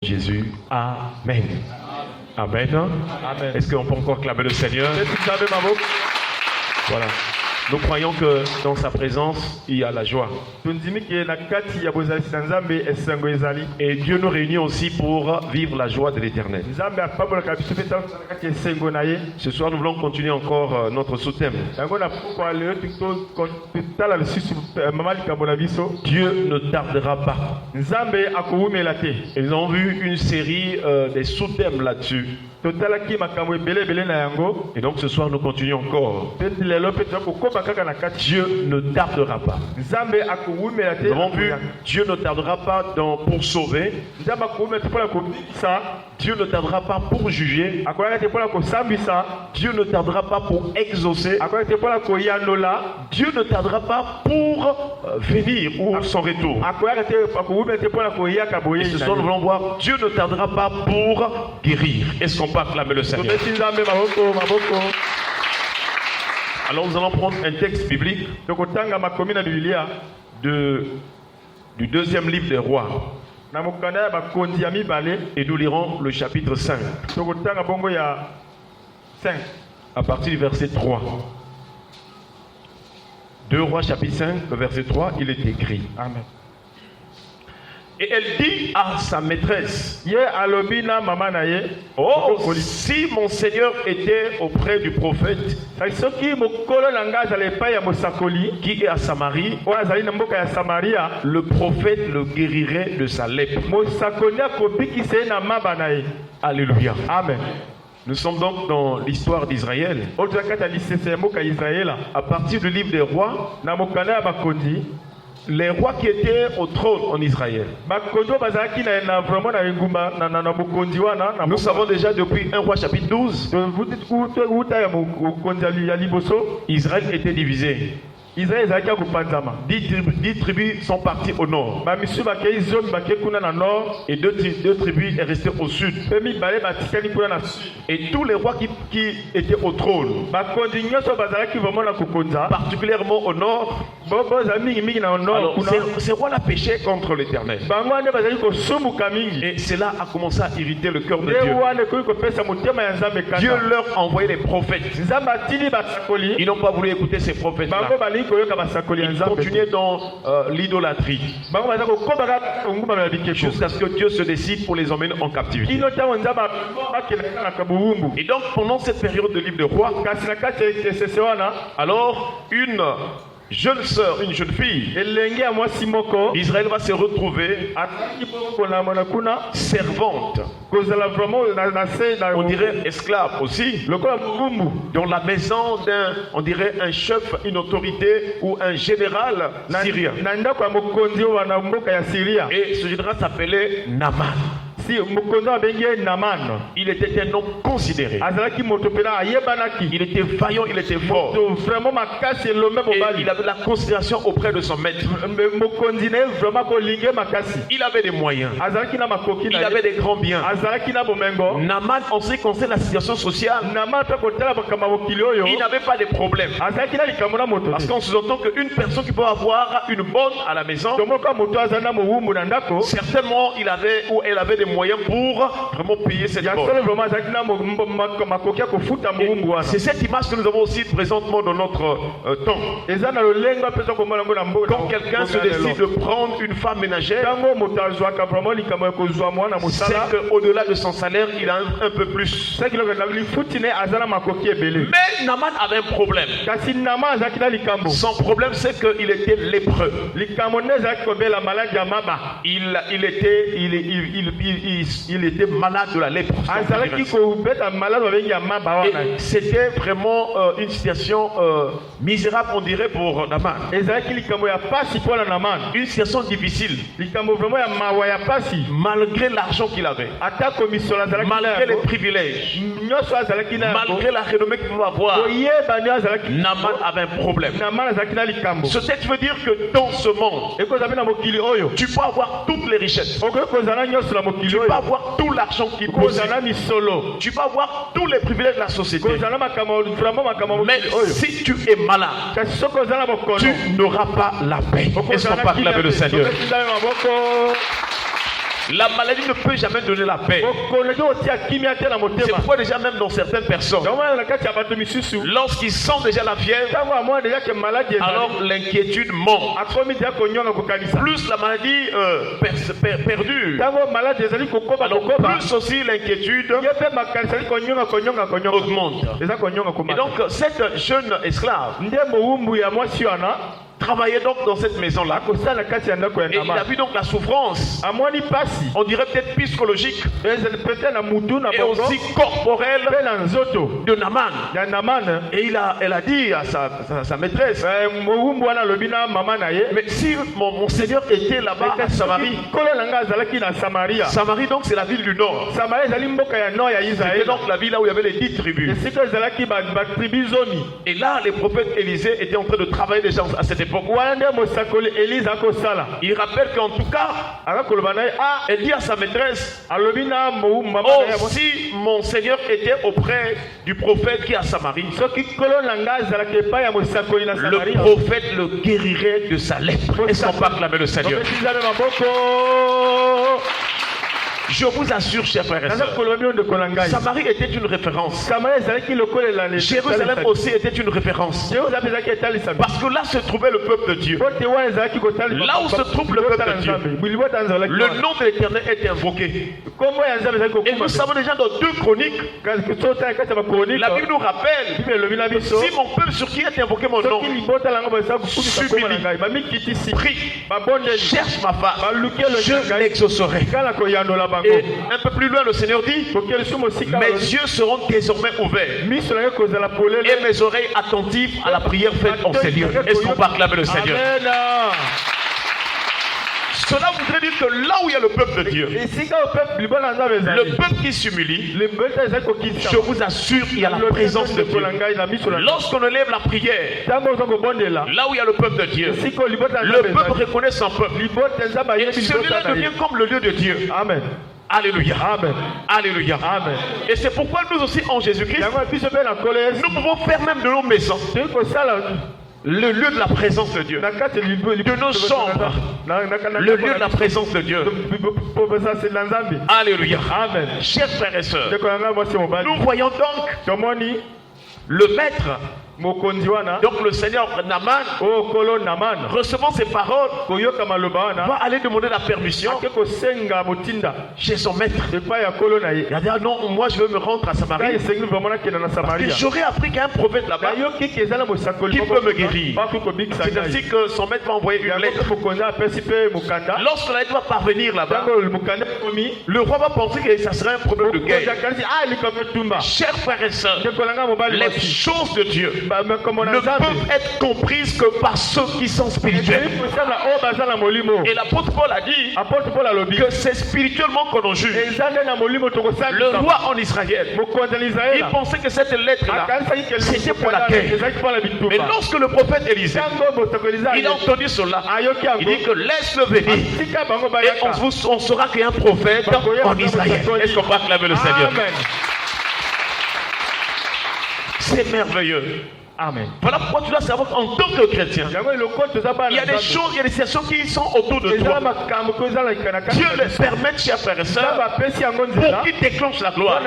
Jésus. Amen. Amen. Amen. Est-ce qu'on peut encore clamer le Seigneur? Voilà. Nous croyons que dans sa présence, il y a la joie. Et Dieu nous réunit aussi pour vivre la joie de l'éternel. Ce soir, nous voulons continuer encore notre sous-thème. Dieu ne tardera pas. Et nous avons vu une série des sous-thèmes là-dessus. Et donc ce soir, nous continuons encore. Dieu ne tardera pas. Nous avons vu, Dieu ne tardera pas pour sauver. Dieu ne tardera pas pour juger. Dieu ne tardera pas pour exaucer. Dieu ne tardera pas pour venir ou son retour. Et ce soir, nous voulons voir, Dieu ne tardera pas pour guérir. Est-ce qu'on peut acclamer le Seigneur? Alors nous allons prendre un texte biblique du deuxième livre des rois. Et nous lirons le chapitre 5. À partir du verset 3. 2 Rois chapitre 5, le verset 3, il est écrit. Amen. Et elle dit à sa maîtresse, oh, si mon Seigneur était auprès du prophète qui est à Samarie, le prophète le guérirait de sa lèpre. Alléluia. Amen. Nous sommes donc dans l'histoire d'Israël. À partir du livre des rois, les rois qui étaient au trône en Israël. Nous savons déjà depuis 1 roi chapitre 12, Israël était divisé. 10 tribus sont parties au nord. Et deux tribus sont restées au sud. Et tous les rois qui étaient au trône, particulièrement au nord, alors, ces rois-là péchaient contre l'Éternel. Et cela a commencé à irriter le cœur de Dieu. Dieu leur a envoyé les prophètes. Ils n'ont pas voulu écouter ces prophètes-là. Ils continuaient dans l'idolâtrie. Jusqu'à ce que Dieu se décide pour les emmener en captivité. Et donc pendant cette période de livre de roi, alors une jeune sœur, une jeune fille d'Israël va se retrouver servante, on dirait esclave aussi, dans la maison d'un, on dirait un chef, une autorité ou un général syrien. Et ce général s'appelait Naaman. Il était un homme considéré. Il était vaillant, il était fort. Et il avait la considération auprès de son maître. Il avait des moyens. Il avait des grands biens. Naaman, en ce qui concerne la situation sociale, il n'avait pas de problème. Parce qu'on sous-entend qu'une personne qui peut avoir une bonne à la maison, certainement il avait ou elle avait des moyens pour vraiment payer cette bonne. C'est cette image que nous avons aussi présentement dans notre temps. Quand quelqu'un se décide de prendre une femme ménagère, c'est qu'au-delà de son salaire, il a un peu plus. Mais Naaman avait un problème. Son problème, c'est qu'il était lépreux. Il était malade de la lèpre. Et c'était vraiment une situation misérable, on dirait, pour Naaman. Une situation difficile. Malgré l'argent qu'il avait, malgré les privilèges, malgré la renommée qu'il pouvait avoir, Naaman avait un problème. Ce texte veut dire que dans ce monde, tu peux avoir toutes les richesses. Tu peux avoir tout l'argent qui possède. Tu peux avoir tous les privilèges de la société. Mais si tu es malade, tu n'auras pas la paix. Est-ce qu'on peut acclamer le Seigneur? La maladie ne peut jamais donner la paix. C'est pourquoi déjà même dans certaines personnes, lorsqu'ils sentent déjà la fièvre, alors l'inquiétude monte. Plus la maladie perdure, alors plus aussi l'inquiétude augmente. Et donc cette jeune esclave travaillait donc dans cette maison-là. Et il a vu donc la souffrance. On dirait peut-être psychologique. Et aussi corporelle de Naaman. Et elle a dit à sa maîtresse, mais si mon Seigneur était là-bas à Samarie. Samarie donc c'est la ville du Nord. C'était donc la ville là où il y avait les 10 tribus. Et là les prophètes Élisée étaient en train de travailler déjà à cette époque. Il rappelle qu'en tout cas, elle dit à sa maîtresse, oh, si mon Seigneur était auprès du prophète qui est à Samarie, le prophète le guérirait de sa lèpre. Est-ce qu'on peut acclamer le Seigneur? Je vous assure, chers frères et sœurs, Samarie était une référence. Jérusalem aussi était une référence. Parce que là se trouvait le peuple de Dieu. Là où se trouve le peuple de Dieu, le nom de l'Éternel est invoqué. Et nous savons déjà dans 2 Chroniques, la Bible nous rappelle que si mon peuple sur qui est invoqué mon nom s'humilie, prie, cherche ma face, je l'exaucerai. Et un peu plus loin, le Seigneur dit, mes yeux seront désormais ouverts et mes oreilles attentives à la prière faite en ces lieux. Est-ce qu'on peut acclamer le Seigneur? Cela voudrait dire que là où il y a le peuple de Dieu, le peuple qui s'humilie, je vous assure, il y a la présence de Dieu. Lorsqu'on élève la prière, là où il y a le peuple de Dieu, le peuple reconnaît son peuple. Et celui-là devient comme le lieu de Dieu. Amen. Alléluia. Amen. Alléluia. Amen. Et c'est pourquoi nous aussi en Jésus-Christ, nous pouvons faire même de nos maisons le lieu de la présence de Dieu, de nos chambres, le lieu de la présence de Dieu. Alléluia. Amen. Chers frères et sœurs, nous voyons donc le maître, donc le Seigneur Naaman, recevant ces paroles, va aller demander la permission chez son maître. Il a dit, ah non, moi je veux me rendre à Samarie, parce que j'aurais appris qu'il y a un prophète là-bas qui peut me guérir. C'est ainsi que son maître va envoyer une lettre. Lorsque la lettre va parvenir là-bas, le roi va penser que ça serait un problème de guerre. Chers frères et sœurs, les choses de Dieu ne peuvent être comprises que par ceux qui sont spirituels. Et l'apôtre Paul a dit que c'est spirituellement qu'on en juge. Le roi en Israël, il pensait que cette lettre-là, c'était pour la guerre. Mais lorsque le prophète Élisée, il a entendu cela, il dit que laisse-le venir. Et on saura qu'il y a un prophète en Israël. Est-ce qu'on peut acclamer le Seigneur? C'est merveilleux. Amen. Voilà pourquoi tu dois savoir qu'en tant que chrétien, il y a des choses, il y a des situations qui sont autour de toi. Dieu les permet, chers frères et sœurs, pour qu'ils déclenchent la gloire.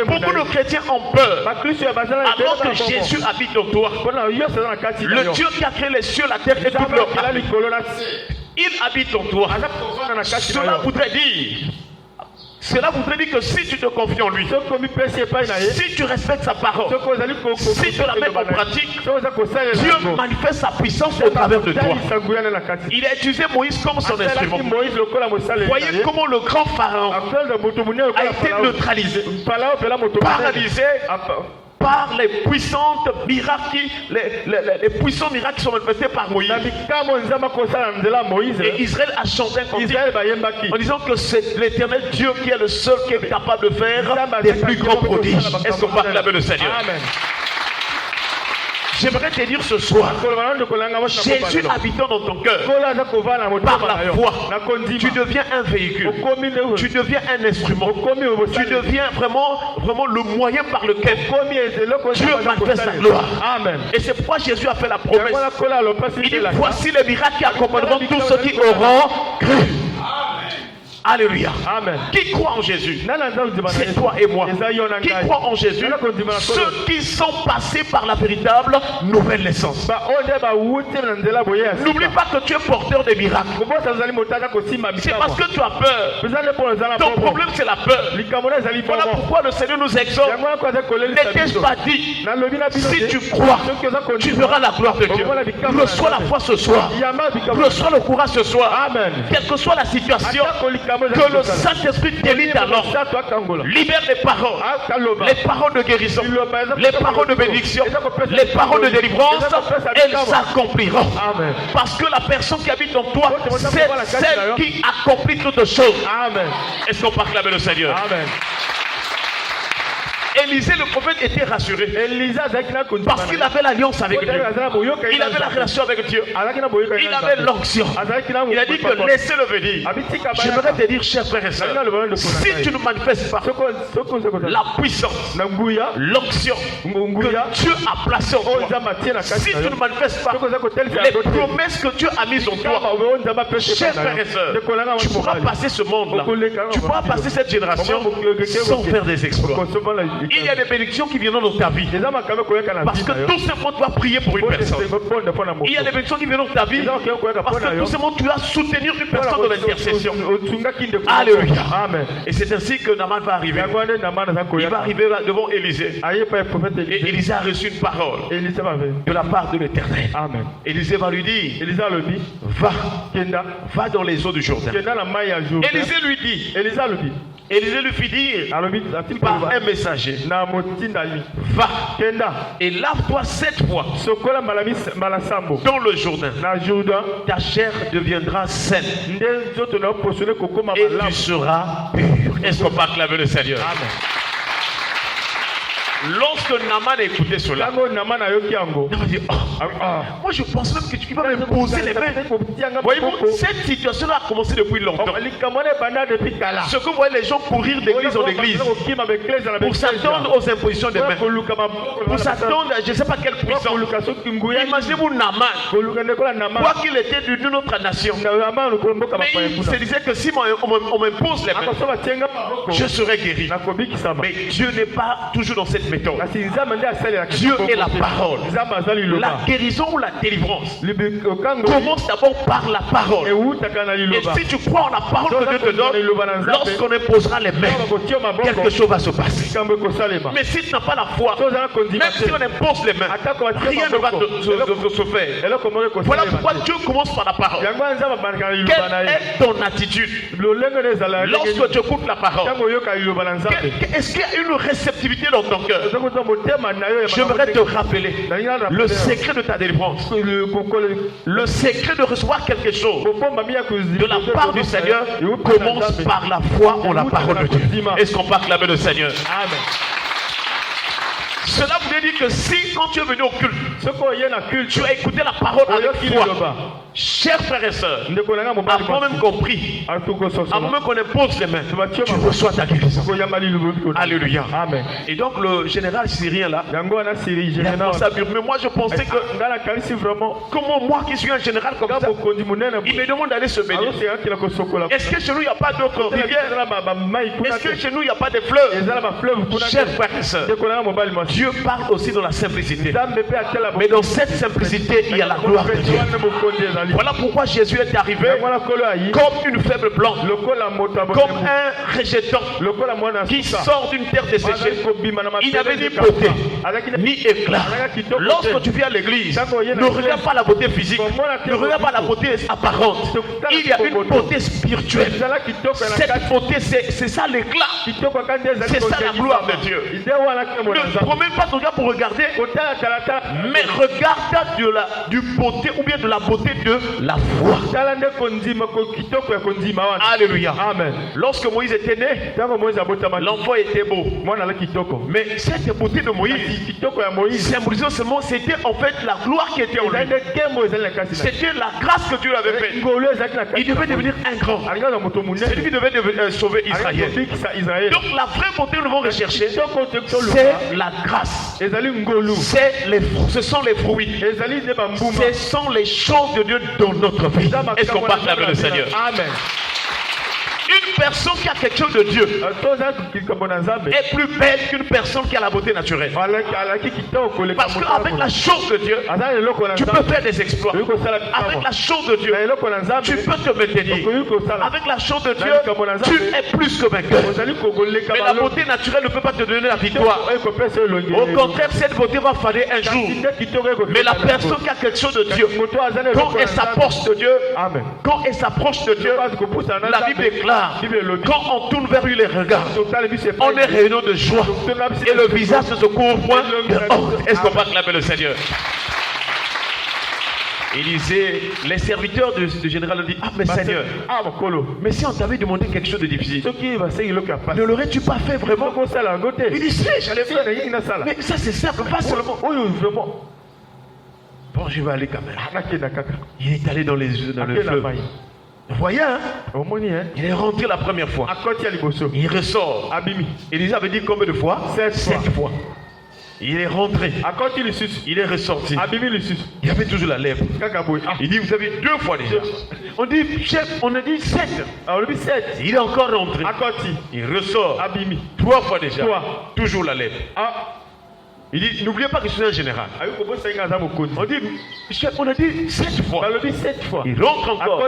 Beaucoup de chrétiens ont peur. Alors que Jésus habite en toi, le Dieu qui a créé les cieux, la terre et toute leur âme, il habite en toi. Cela voudrait dire que si tu te confies en lui, si tu respectes sa parole, si tu la mets en pratique, Dieu manifeste sa puissance au travers de toi. Il a utilisé Moïse comme son instrument. Voyez comment le grand pharaon a été neutralisé, paralysé par les puissantes miracles, les puissants miracles qui sont manifestés par Moïse. Et Israël a chanté un cantique en disant que c'est l'Éternel Dieu qui est le seul qui est capable de faire des plus grands prodiges. Est-ce qu'on peut acclamer le Seigneur? Amen. J'aimerais te dire ce soir, Jésus habitant dans ton cœur, par la foi, tu deviens un véhicule, tu deviens un instrument, tu deviens vraiment le moyen par lequel Dieu manifeste sa gloire. Amen. Et c'est pourquoi Jésus a fait la promesse. Il dit, voici les miracles qui accompagneront tous ceux qui auront cru. Alléluia. Amen. Qui croit en Jésus? C'est toi et moi. Qui croit en Jésus? Ceux qui sont passés par la véritable nouvelle naissance. N'oublie pas que tu es porteur des miracles. C'est parce que tu as peur. Ton problème, c'est la peur. Voilà pourquoi le Seigneur nous exhorte. N'était-ce pas dit? Si tu crois, tu verras la gloire de Dieu. Reçois la foi ce soir. Reçois le courage ce soir. Amen. Quelle que soit la situation, que le Saint-Esprit délite alors. Libère les paroles. Les paroles de guérison. Les paroles de bénédiction. Les paroles de délivrance. Elles s'accompliront. Parce que la personne qui habite en toi, c'est celle qui accomplit toutes choses. Amen. Est-ce qu'on parle avec le Seigneur? Amen. Élisée le prophète était rassuré parce qu'il avait l'alliance avec Dieu. Il avait la relation avec Dieu. Il avait l'onction. Il a dit que laissez-le venir. J'aimerais te dire, chers frères et sœurs, si tu ne manifestes pas la puissance, l'onction que Dieu a placée en toi, si tu ne manifestes pas les promesses que Dieu a mises en toi, chers frères et sœurs, tu pourras passer ce monde-là, tu pourras passer cette génération sans faire des exploits. Il y a des bénédictions qui viendront dans ta vie. Parce que tout ce monde doit prier pour une personne. Il y a des bénédictions qui viendront dans ta vie. Parce que tout ce monde, tu dois soutenir une personne de l'intercession. Alléluia. Et c'est ainsi que Naaman va arriver. Il va arriver devant Élisée. Et Élisée a reçu une parole de la part de l'Éternel. Élisée va lui dire, va dans les eaux du Jourdain. Élisée lui dit, Élisée lui fit dire par un messager, va et lave-toi 7 fois dans le Jourdain. Ta chair deviendra saine et tu seras pur. Est-ce qu'on peut acclamer le Seigneur? Amen. Lorsque Naaman a écouté cela, Naaman a dit, moi je pense même que tu vas me poser les mains. Voyez-vous, cette situation a commencé depuis longtemps. Ce que vous voyez les gens courir d'église en église pour s'attendre aux impositions des mains, pour s'attendre à je ne sais pas quelle puissance. Imaginez-vous Naaman, quoi qu'il était d'une autre nation, mais il se disait que si on m'impose les mains, je serai guéri. Mais Dieu n'est pas toujours dans cette méthode. Dieu est la parole. La guérison ou la délivrance commence d'abord par la parole. Et si tu crois en la parole que Dieu te donne, lorsqu'on imposera les mains, quelque chose va se passer. Mais si tu n'as pas la foi, même si on impose les mains, rien ne va se faire. Voilà pourquoi Dieu commence par la parole. Quelle est ton attitude lorsque tu écoutes la parole? Est-ce qu'il y a une réceptivité dans ton cœur? J'aimerais te rappeler le secret de ta délivrance, le secret de recevoir quelque chose de la part du Seigneur commence par la foi en la parole de Dieu. Est-ce qu'on peut acclamer le Seigneur? Amen. Cela voulait dire que si quand tu es venu au culte, tu as écouté la parole avec foi. Chers frères et sœurs, avant même compris, avant même qu'on impose les mains, tu reçois ta guérison. Alléluia. Amen. Et donc le général syrien là, il a commencé à murmurer. Mais moi je pensais que comment moi qui suis un général comme ça, il me demande d'aller se baigner. Est-ce que chez nous il n'y a pas d'autres rivières? Est-ce que chez nous il n'y a pas de fleuves? Chers frères et sœurs, Dieu parle aussi dans la simplicité. Mais dans cette simplicité, il y a la gloire de Dieu. Voilà pourquoi Jésus est arrivé comme une faible plante, comme un rejeton qui sort d'une terre desséchée. Il n'y avait ni beauté, ni éclat. Lorsque tu viens à l'église, ne regarde pas la beauté physique, ne regarde pas la beauté apparente. Il y a une beauté spirituelle. Cette beauté, c'est ça l'éclat. C'est ça la gloire de Dieu. Ne promets pas ton regard pour regarder, mais regarde du beauté ou bien de la beauté de la foi. Alléluia. Amen. Lorsque Moïse était né, l'enfant était beau. Mais cette beauté de Moïse symbolisait seulement, c'était en fait la gloire qui était en lui. C'était la grâce que Dieu avait faite. Il devait devenir un grand. C'est lui qui devait sauver Israël. Donc la vraie beauté que nous devons rechercher, c'est la grâce. Ce sont les fruits. Ce sont les choses de Dieu dans notre vie. Est-ce qu'on parle avec le Seigneur? Amen. Une personne qui a quelque chose de Dieu est plus belle qu'une personne qui a la beauté naturelle. Parce qu'avec la chose de Dieu, tu peux faire des exploits. Avec la chose de Dieu, tu peux te maintenir. Avec la chose de Dieu, tu es plus que vainqueur. Mais la beauté naturelle ne peut pas te donner la victoire. Au contraire, cette beauté va faner un jour. Mais la personne qui a quelque chose de Dieu, quand elle s'approche de Dieu, la Bible déclare, quand on tourne vers lui les regards, on est réunion de joie et le visage ne se couvre point de honte. Est-ce qu'on va acclamer le Seigneur? Il disait, les serviteurs du général ont dit, ah mais Seigneur, mais si on t'avait demandé quelque chose de difficile, ne l'aurais-tu pas fait vraiment? Il dit, si, j'allais faire. Mais ça c'est simple, pas seulement. Bon, je vais aller quand même. Il est allé dans le fleuve. Vous voyez, hein? Il est rentré la première fois. Il ressort. Il avait dit combien de fois? 7 fois. Il est rentré. Il est ressorti. Il avait toujours la lèvre. Il dit, vous avez 2 fois déjà. On dit, chef, on a dit 7. Il est encore rentré. Il ressort. 3 fois déjà. Toujours la lèvre. Il dit, n'oubliez pas que je suis un général. On dit, chef, on a dit 7 fois. Il rentre encore.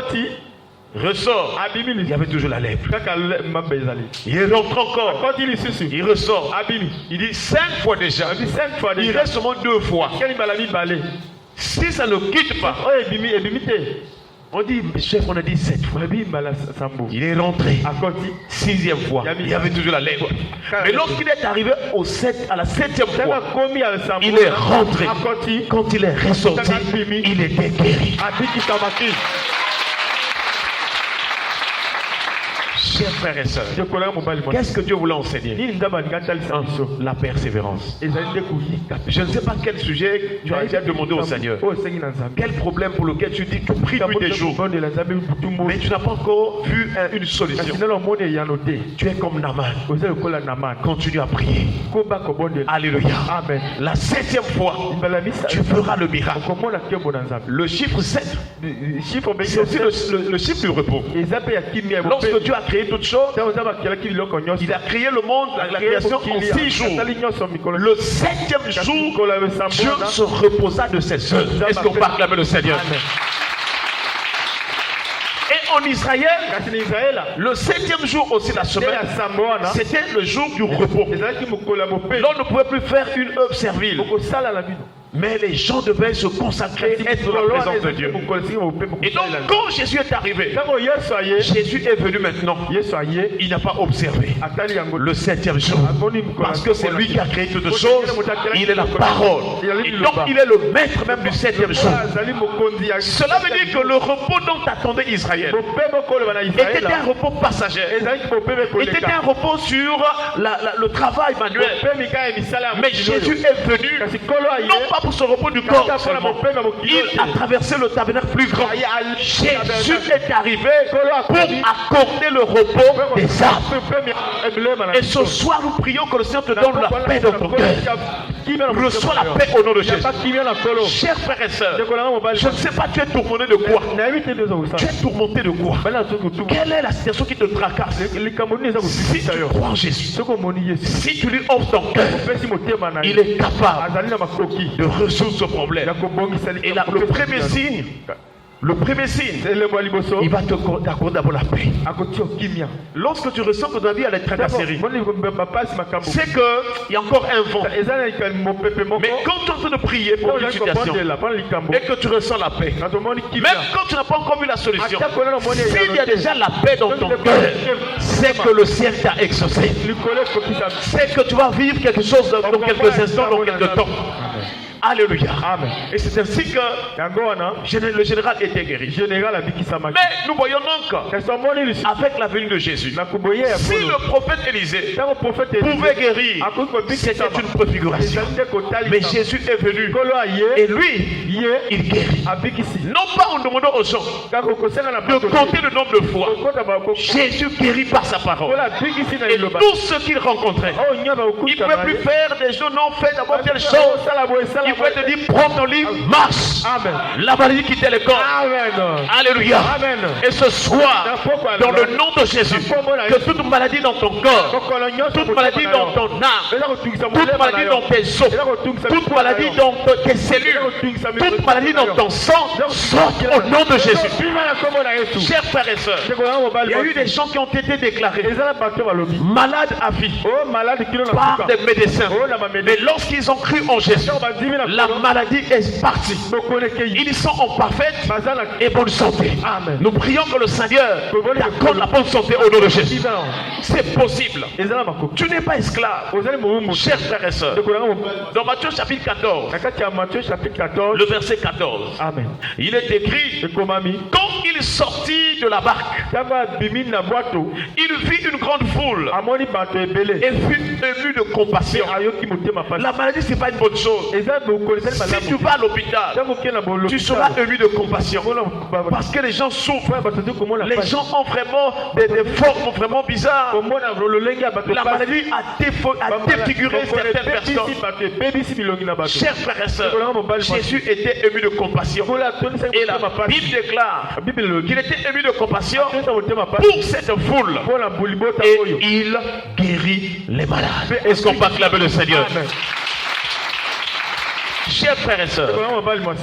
Ressort. Il y avait toujours la lèvre. Il rentre encore. Il ressort. Il dit 5 fois déjà. Il reste seulement 2 fois. Si ça ne quitte pas, on dit, chef, on a dit 7 fois. Il est rentré. 6e fois. Il y avait toujours la lèvre. Mais lorsqu'il est arrivé à la 7e fois, il est rentré. Quand il est ressorti, il était guéri. Chers frères et sœurs, qu'est-ce que Dieu voulait enseigner? La persévérance. Je ne sais pas quel sujet tu as déjà demandé au Seigneur. Quel problème pour lequel tu dis que prie nuit des jours, mais tu n'as pas encore vu une solution. Tu es comme Naaman. Continue à prier. Alléluia. Amen. La 7e fois, tu feras le miracle. Le chiffre 7, c'est aussi le chiffre du repos. Lorsque Dieu a créé toutes choses, il a créé le monde, la création en 6 jours. Le 7e jour, Dieu se reposa de ses œuvres. Est-ce qu'on peut acclamer le Seigneur? Et en Israël, le 7e jour aussi la semaine, c'était le jour du repos. L'on ne pouvait plus faire une œuvre servile. Mais les gens devaient se consacrer, être dans la présence de Dieu. Et donc, quand Jésus est arrivé, Jésus est venu maintenant. Il n'a pas observé le 7e jour. Parce que c'est lui qui a créé toutes choses. Il est la parole. Et donc, il est le maître même du 7e jour. Cela veut dire que le repos dont attendait Israël était un repos passager. Était un repos sur le travail manuel. Mais Jésus est venu, non pas pour ce repos du corps seulement. Il a traversé le tabernacle plus grand. Jésus est arrivé pour accorder le repos des âmes. Et ce soir, nous prions que le Seigneur te donne la paix dans ton cœur. Reçois la paix au nom de Jésus. Chers frères et sœurs, je ne sais pas, tu es tourmenté de quoi? Tu es tourmenté de quoi? Quelle est la situation qui te tracasse? Si tu crois en Jésus, si tu lui offres ton cœur, il est capable de résoudre ce problème. Et là, le premier signe, il va t'accorder d'abord la paix. Lorsque tu ressens que dans la vie, elle est tracasserie, c'est qu'il y a encore un vent. Mais quand tu es en train de prier pour une situation et que tu ressens la paix, même quand tu n'as pas encore vu la solution, s'il y a déjà la paix dans ton cœur, c'est que le ciel t'a exaucé. C'est que tu vas vivre quelque chose dans quelques instants, dans quelques temps. Alléluia. Amen. Et c'est ainsi que le général était guéri. Mais nous voyons donc, avec la venue de Jésus, si le prophète Élisée pouvait guérir, c'était une préfiguration. Mais Jésus est venu et lui, il guérit. Non pas en demandant aux gens de compter le nombre de fois. Jésus guérit par sa parole. Et tous ceux qu'il rencontrait, il ne pouvait plus faire des gens non faits d'abord telle chose. Il faut te dire, prends ton livre, marche. Amen. La maladie quitte le corps. Amen. Alléluia. Amen. Et ce soir, dans le nom de Jésus, que toute maladie dans ton corps, toute maladie dans ton âme, toute maladie dans tes os, toute maladie dans tes cellules, toute maladie dans ton sang, sorte au nom de Jésus. Chers frères et sœurs, il y a eu des gens qui ont été déclarés malades à vie par des médecins. Mais lorsqu'ils ont cru en Jésus, la maladie est partie. Ils sont en parfaite et bonne santé. Nous prions que le Seigneur t'accorde la bonne santé au nom de Jésus. C'est possible. Tu n'es pas esclave. Chers frères et sœurs, dans Matthieu chapitre 14, le verset 14, Amen. Il est écrit, quand il sortit de la barque, il vit une grande foule et fut ému de compassion. La maladie, ce n'est pas une bonne chose. Si tu vas à l'hôpital, tu seras ému de compassion parce que les gens souffrent. Les gens ont vraiment des formes vraiment bizarres. La maladie a défiguré certaines personnes. Chers frères et sœurs, Jésus était ému de compassion. Et la Bible déclare qu'il était ému de compassion pour cette foule. Et il guérit les malades. Est-ce qu'on peut acclamer le Seigneur? Chers frères et sœurs,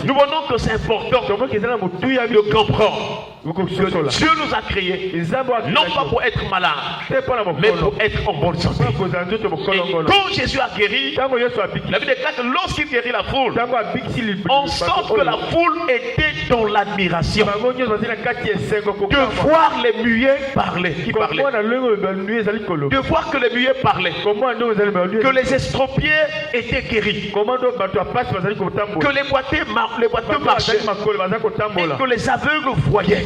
nous voyons que c'est important de comprendre que Dieu nous a créés non pas pour être malades, mais pour être en bonne santé. Et quand Jésus a guéri, la Bible déclare que lorsqu'il guérit la foule, on sent que la foule était dans l'admiration de voir les muets parler, de voir que les muets parlaient, que les estropiés étaient guéris, que les boiteux marchaient et que les aveugles voyaient.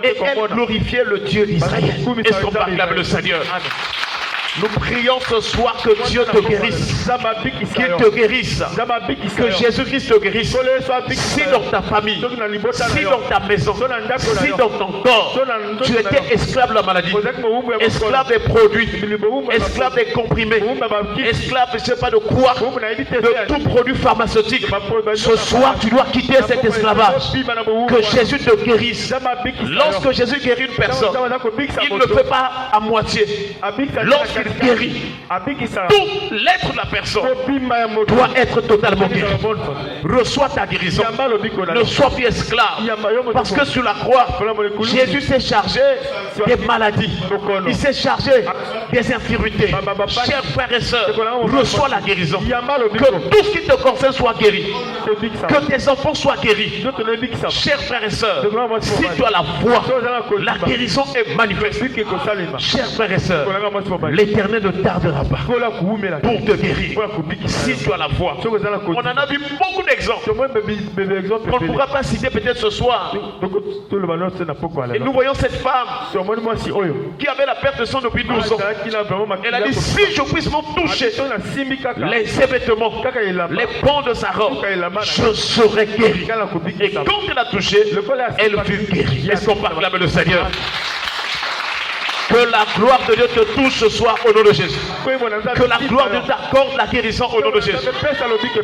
Et elle glorifiait le Dieu d'Israël. Est-ce qu'on parle avec le Seigneur? Nous prions ce soir que Dieu te guérisse, qu'il te guérisse, que Jésus-Christ te guérisse. Si dans ta famille, si dans ta maison, si dans ton corps, tu étais esclave de la maladie, esclave des produits, esclave des comprimés, esclave je ne sais pas de quoi, de tout produit pharmaceutique, ce soir tu dois quitter cet esclavage. Que Jésus te guérisse. Lorsque Jésus guérit une personne, il ne le fait pas à moitié. Lorsqu'il guérit, tout l'être de la personne doit être totalement guéri. Reçois ta guérison. Ne sois plus esclave. Parce que sur la croix, Jésus s'est chargé des maladies. Il s'est chargé des infirmités. Chers frères et sœurs, reçois la guérison. Que tout ce qui te concerne soit guéri. Que tes enfants soient guéris. Chers frères et sœurs, si tu as la foi, la guérison est manifeste. Chers frères et sœurs, l'Éternel ne tardera pas pour te guérir. Si tu as la foi. On en a vu beaucoup d'exemples qu'on ne pourra pas citer peut-être ce soir. Et nous voyons cette femme qui avait la perte de sang depuis 12 ans. Elle a dit, si je puisse m'en toucher ses vêtements, les pans de sa robe, je serai guéri. Et quand elle a touché, elle fut guérie. Est-ce qu'on parle avec le Seigneur? Que la gloire de Dieu te touche ce soir au nom de Jésus. Que la gloire de Dieu t'accorde la guérison au nom de Jésus.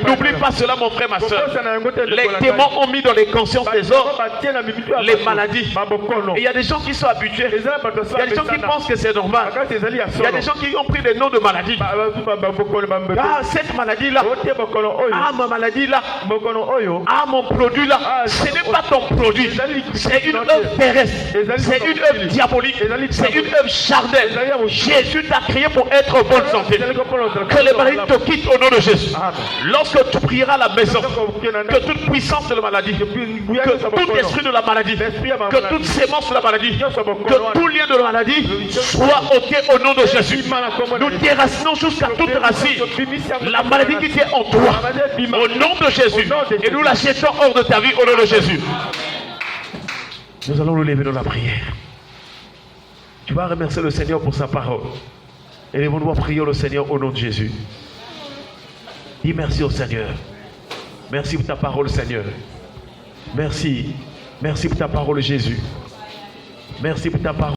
N'oublie pas cela, mon frère, ma soeur. Les démons ont mis dans les consciences des hommes les maladies. Et il y a des gens qui sont habitués. Il y a des gens qui pensent que c'est normal. Il y a des gens qui ont pris des noms de maladies. Ah, cette maladie-là. Ah, ma maladie-là. Ah, mon produit-là. Ce n'est pas ton produit. C'est une œuvre terrestre. C'est une œuvre diabolique. C'est une œuvre charnelle. Jésus t'a créé pour être en bonne santé. Que les maladies te quittent au nom de Jésus. Lorsque tu prieras à la maison, que toute puissance de la maladie, que tout esprit de la maladie, que toute sémence de la maladie, que tout lien de la maladie soit ôté au nom de Jésus. Nous déracinons jusqu'à toute racine la maladie qui est en toi au nom de Jésus. Et nous la jetons hors de ta vie au nom de Jésus. Nous allons nous lever dans la prière. Tu vas remercier le Seigneur pour sa parole. Et nous allons prier le Seigneur au nom de Jésus. Dis merci au Seigneur. Merci pour ta parole, Seigneur. Merci. Merci pour ta parole, Jésus. Merci pour ta parole.